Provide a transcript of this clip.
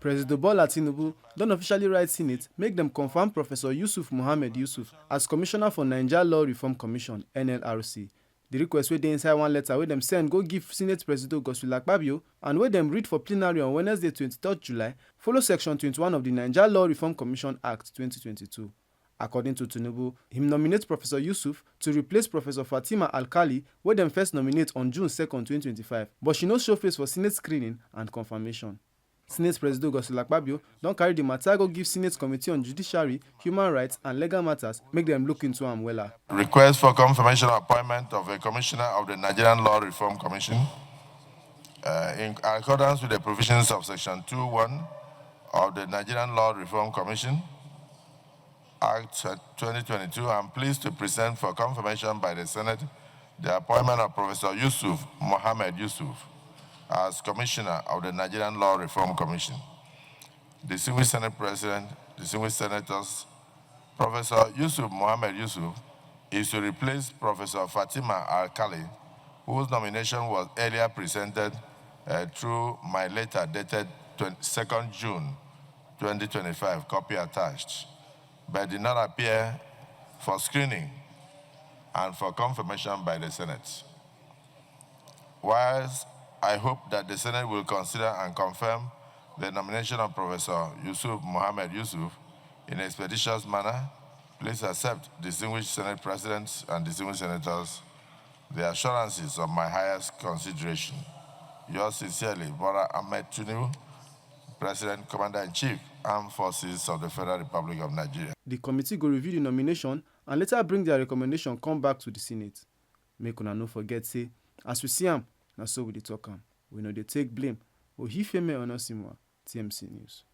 Presido Tinubu don officially write Senate make dem confirm Professor Yusuf Mohammed Yusuf as Commissioner for Nigeria Law Reform Commission (NLRC). The request wey dey inside one letter wey dem send go give Senate Presido Godswill Akpabio and wey dem read for plenary on Wednesday 23 July follow Section 21 of the Nigeria Law Reform Commission Act 2022. According to Tinubu, him nominate Professor Yusuf to replace Professor Fatima Alkali wey dem first nominate on June 2, 2025, but she no show face for Senate screening and confirmation. Senate Presido Godswill Akpabio don carry the matter go give Senate Committee on Judiciary, Human Rights and Legal Matters make dem look into am wella. Request for confirmation of appointment of a Commissioner of the Nigerian Law Reform Commission. In accordance with the provisions of Section 2(1) of the Nigerian Law Reform Commission Act 2022, I'm pleased to present for confirmation by the Senate the appointment of Professor Yusuf Mohammed Yusuf as Commissioner of the Nigerian Law Reform Commission. Distinguished Senate President, distinguished Senators, Professor Yusuf Mohammed Yusuf is to replace Professor Fatima Alkali, whose nomination was earlier presented through my letter dated 22nd June 2025, copy attached, but did not appear for screening and for confirmation by the Senate. Whilst I hope that the Senate will consider and confirm the nomination of Professor Yusuf Mohammed Yusuf in an expeditious manner, please accept, distinguished Senate Presidents and distinguished Senators, the assurances of my highest consideration. Yours sincerely, Bola Ahmed Tinubu, President, Commander-in-Chief, Armed Forces of the Federal Republic of Nigeria. The committee go review the nomination and later bring their recommendation come back to the Senate. Make una no forget say, as we see am, na so we dey talk am. We no dey take blame. Ohifeme Onosimwa, TMC News.